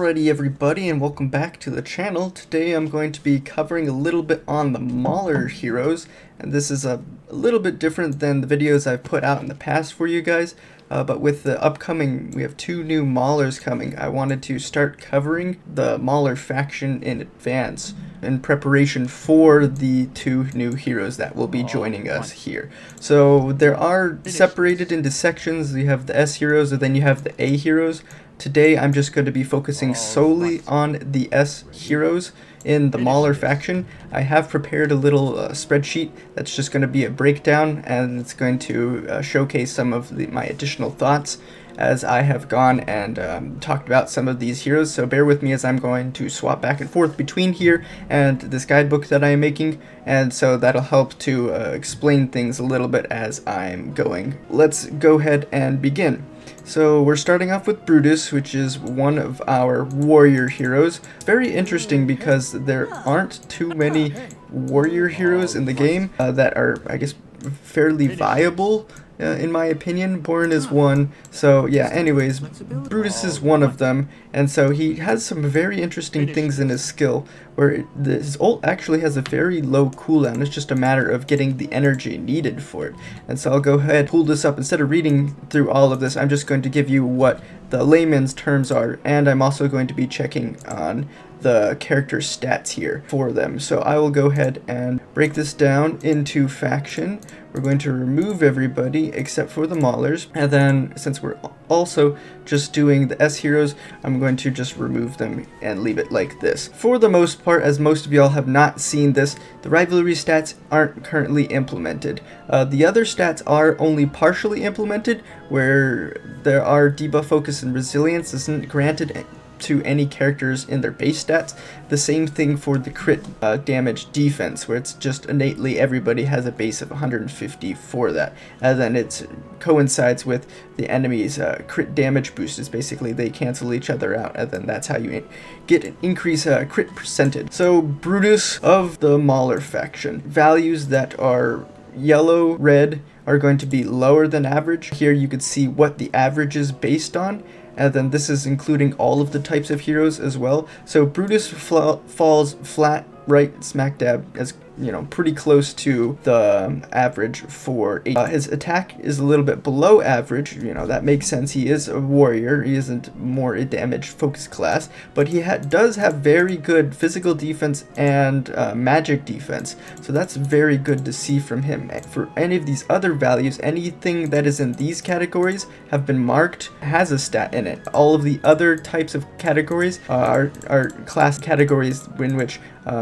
Alrighty everybody, and welcome back to the channel. Today I'm going to be covering a little bit on the Mauler heroes, and this is a little bit different than the videos I've put out in the past for you guys. But with the upcoming, we have two new Maulers coming. I wanted to start covering the Mauler faction in advance in preparation for the two new heroes that will be joining us here. So there are separated into sections. You have the S heroes and then you have the A heroes. Today I'm just going to be focusing solely on the S heroes in the Mauler faction. I have prepared a little spreadsheet that's just going to be a breakdown, and it's going to showcase some of my additional thoughts as I have gone and talked about some of these heroes. So bear with me as I'm going to swap back and forth between here and this guidebook that I am making, and so that'll help to explain things a little bit as I'm going. Let's go ahead and begin. So we're starting off with Brutus, which is one of our warrior heroes. Very interesting because there aren't too many warrior heroes in the game that are, I guess, fairly viable. In my opinion. Born is one, so yeah, anyways, Brutus is one of them, and so he has some very interesting things in his skill, where his ult actually has a very low cooldown. It's just a matter of getting the energy needed for it. And so I'll go ahead and pull this up. Instead of reading through all of this, I'm just going to give you what the layman's terms are, and I'm also going to be checking on the character stats here for them. So I will go ahead and break this down into faction. We're going to remove everybody except for the Maulers, and then since we're also just doing the S heroes, I'm going to just remove them and leave it like this. For the most part, as most of y'all have not seen this, the rivalry stats aren't currently implemented. The other stats are only partially implemented, where there are debuff, focus, and resilience isn't granted to any characters in their base stats. The same thing for the crit damage defense, where it's just innately everybody has a base of 150 for that, and then it coincides with the enemy's crit damage boost. Is basically they cancel each other out, and then that's how you get an increase crit percentage. So Brutus of the Mauler faction, values that are yellow, red are going to be lower than average. Here you can see what the average is based on, and then this is including all of the types of heroes as well. So Brutus falls flat right smack dab, as you know, pretty close to the average for his attack is a little bit below average. You know, that makes sense. He is a warrior. He isn't more a damage focused class, but he does have very good physical defense and magic defense. So that's very good to see from him. For any of these other values, anything that is in these categories have been marked, has a stat in it. All of the other types of categories are class categories in which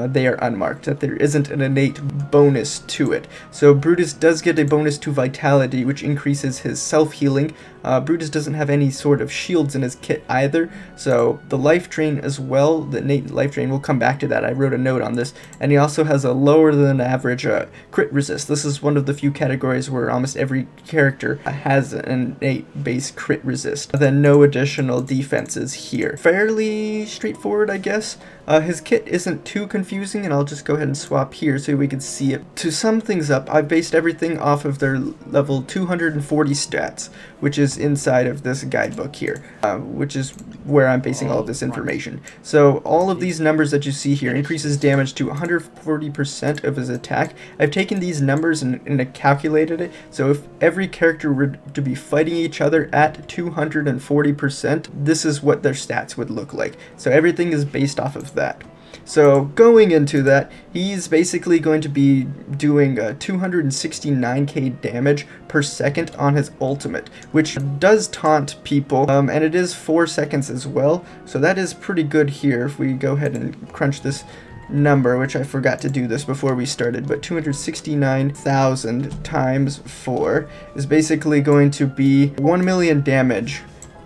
they are unmarked, that there isn't an innate bonus to it. So Brutus does get a bonus to vitality, which increases his self-healing. Brutus doesn't have any sort of shields in his kit either, so the life drain as well, the innate life drain, we'll come back to that. I wrote a note on this. And he also has a lower than average crit resist. This is one of the few categories where almost every character has an innate base crit resist. Then no additional defenses here. Fairly straightforward, I guess. His kit isn't too confusing, and I'll just go ahead and swap here so we can see it. To sum things up, I've based everything off of their level 240 stats, which is inside of this guidebook here, which is where I'm basing all of this information. So all of these numbers that you see here increases damage to 140% of his attack. I've taken these numbers and calculated it, so if every character were to be fighting each other at 240%, this is what their stats would look like. So everything is based off of that. So going into that, he's basically going to be doing 269k damage per second on his ultimate, which does taunt people, and it is 4 seconds as well, so that is pretty good here. If we go ahead and crunch this number, which I forgot to do this before we started, but 269,000 times 4 is basically going to be 1 million damage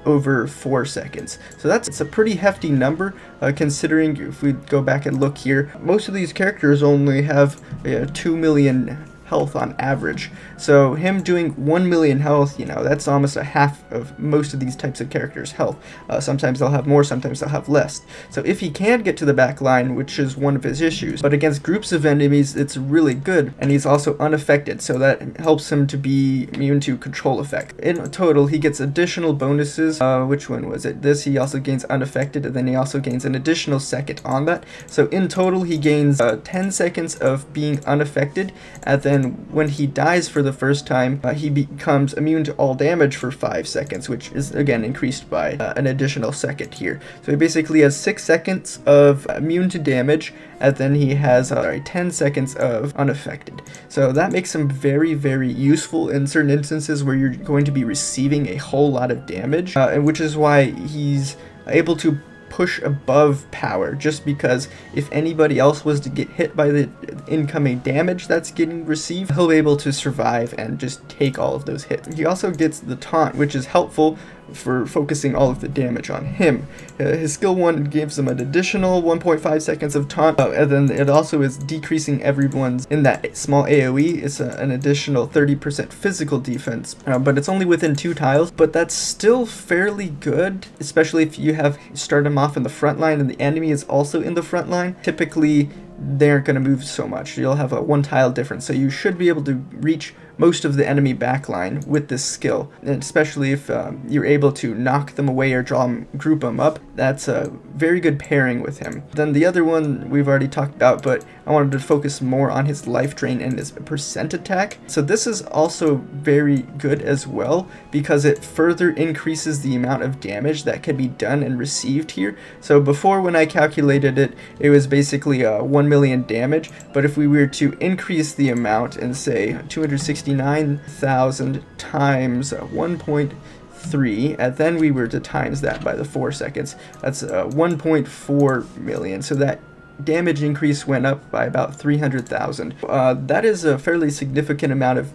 over 4 seconds. So it's a pretty hefty number, considering if we go back and look here, most of these characters only have 2 million health on average. So him doing 1 million health, you know, that's almost a half of most of these types of characters' health. Sometimes they'll have more, sometimes they'll have less. So if he can get to the back line, which is one of his issues, but against groups of enemies, it's really good, and he's also unaffected, so that helps him to be immune to control effect. In total, he gets additional bonuses. Which one was it? This, he also gains unaffected, and then he also gains an additional second on that. So in total, he gains 10 seconds of being unaffected, and then when he dies for the first time, he becomes immune to all damage for 5 seconds, which is again increased by an additional second here. So he basically has 6 seconds of immune to damage, and then he has 10 seconds of unaffected. So that makes him very, very useful in certain instances where you're going to be receiving a whole lot of damage, and which is why he's able to push above power, just because if anybody else was to get hit by the incoming damage that's getting received, he'll be able to survive and just take all of those hits. He also gets the taunt, which is helpful for focusing all of the damage on him. His skill 1 gives him an additional 1.5 seconds of taunt, and then it also is decreasing everyone's, in that small AoE, it's an additional 30% physical defense, but it's only within 2 tiles, but that's still fairly good, especially if you start him off in the front line and the enemy is also in the front line. Typically, they aren't going to move so much. You'll have a 1 tile difference, so you should be able to reach most of the enemy backline with this skill, and especially if you're able to knock them away or group them up. That's a very good pairing with him. Then the other one we've already talked about, but I wanted to focus more on his life drain and his percent attack. So this is also very good as well, because it further increases the amount of damage that can be done and received here. So before, when I calculated it, it was basically 1 million damage, but if we were to increase the amount and say 269,000 times 1.3, and then we were to times that by the 4 seconds, that's 1.4 million. So that damage increase went up by about 300,000. That is a fairly significant amount of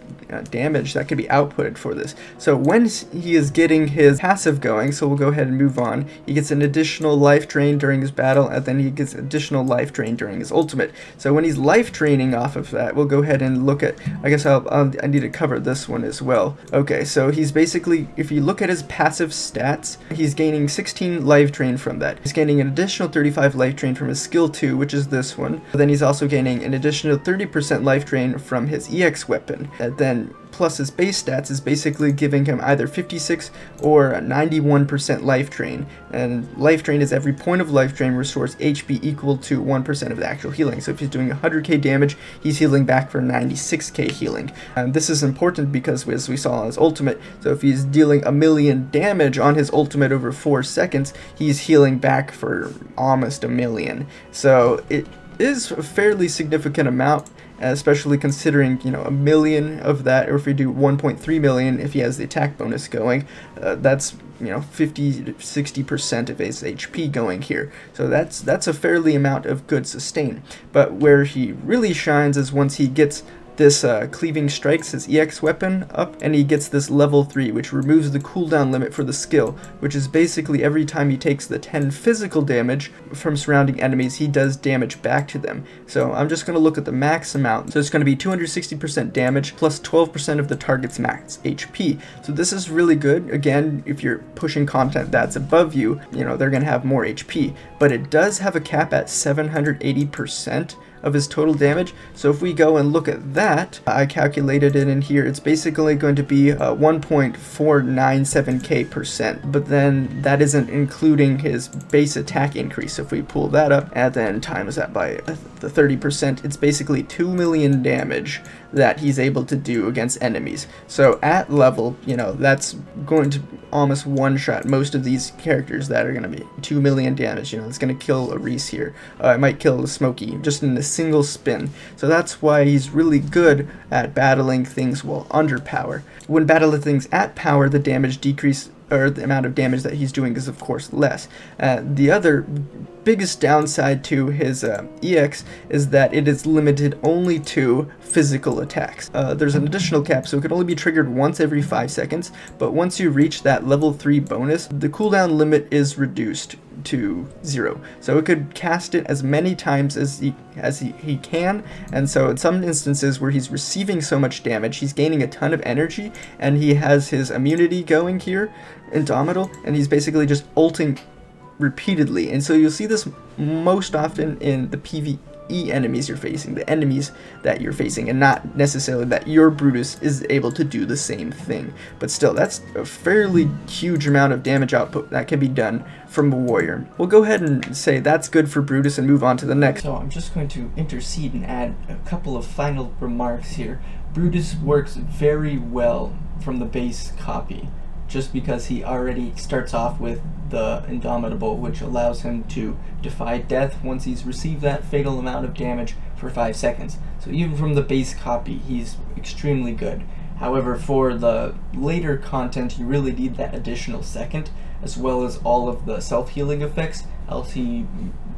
damage that could be outputted for this. So when he is getting his passive going, so we'll go ahead and move on, he gets an additional life drain during his battle, and then he gets additional life drain during his ultimate. So when he's life draining off of that, we'll go ahead and look at, I guess I need to cover this one as well. Okay, so he's basically, if you look at his passive stats, he's gaining 16 life drain from that. He's gaining an additional 35 life drain from his skill 2, which is this one. But then he's also gaining an additional 30% life drain from his EX weapon. And then plus his base stats is basically giving him either 56 or 91% life drain. And life drain is every point of life drain restores HP equal to 1% of the actual healing. So if he's doing 100k damage, he's healing back for 96k healing. And this is important because, as we saw on his ultimate, so if he's dealing 1 million damage on his ultimate over 4 seconds, he's healing back for almost 1 million. So it is a fairly significant amount, especially considering, you know, 1 million of that, or if we do 1.3 million if he has the attack bonus going, that's, you know, 50-60% of his HP going here. So that's a fairly amount of good sustain. But where he really shines is once he gets this cleaving strikes, his EX weapon, up, and he gets this level 3, which removes the cooldown limit for the skill, which is basically every time he takes the 10 physical damage from surrounding enemies, he does damage back to them. So I'm just going to look at the max amount. So it's going to be 260% damage plus 12% of the target's max HP. So this is really good. Again, if you're pushing content that's above you, you know, they're going to have more HP. But it does have a cap at 780% of his total damage. So if we go and look at that, I calculated it in here, it's basically going to be 1.497k%, but then that isn't including his base attack increase. So if we pull that up and then times that by the 30%, it's basically 2 million damage that he's able to do against enemies. So at level, you know, that's going to almost one-shot most of these characters that are going to be 2 million damage. You know, it's going to kill a Reese here. It might kill a Smokey just in a single spin. So that's why he's really good at battling things while under power. When battling things at power, the damage decrease, or the amount of damage that he's doing, is of course less. The other biggest downside to his EX is that it is limited only to physical attacks. There's an additional cap, so it can only be triggered once every 5 seconds, but once you reach that level 3 bonus, the cooldown limit is reduced. to 0. So it could cast it as many times as he can, and so in some instances where he's receiving so much damage, he's gaining a ton of energy, and he has his immunity going here, Indomitable, and he's basically just ulting repeatedly. And so you'll see this most often in the PvE enemies you're facing, the enemies that you're facing, and not necessarily that your Brutus is able to do the same thing. But still, that's a fairly huge amount of damage output that can be done from a warrior. We'll go ahead and say that's good for Brutus and move on to the next. So I'm just going to intercede and add a couple of final remarks here. Brutus works very well from the base copy, just because he already starts off with the Indomitable, which allows him to defy death once he's received that fatal amount of damage for 5 seconds. So even from the base copy, he's extremely good. However, for the later content, you really need that additional second, as well as all of the self-healing effects, else he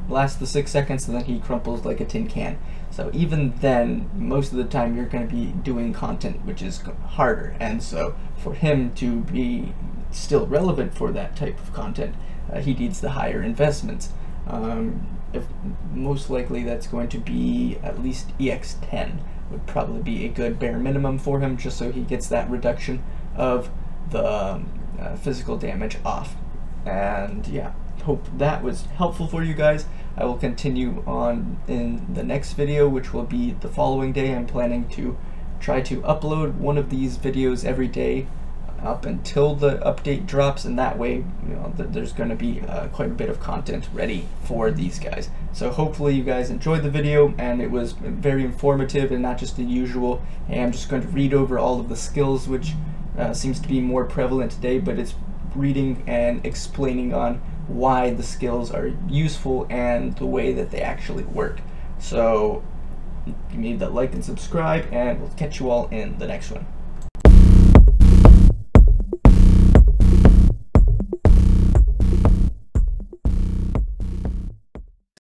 lasts the 6 seconds and then he crumples like a tin can. So even then, most of the time you're going to be doing content which is harder, and so for him to be still relevant for that type of content, he needs the higher investments. If most likely that's going to be at least EX10 would probably be a good bare minimum for him, just so he gets that reduction of the physical damage off. And yeah, hope that was helpful for you guys. I will continue on in the next video, which will be the following day. I'm planning to try to upload one of these videos every day up until the update drops, and that way, you know, there's going to be quite a bit of content ready for these guys. So hopefully you guys enjoyed the video and it was very informative and not just the usual, hey, I'm just going to read over all of the skills, which seems to be more prevalent today, but it's reading and explaining on why the skills are useful and the way that they actually work. So give me that like and subscribe, and we'll catch you all in the next one.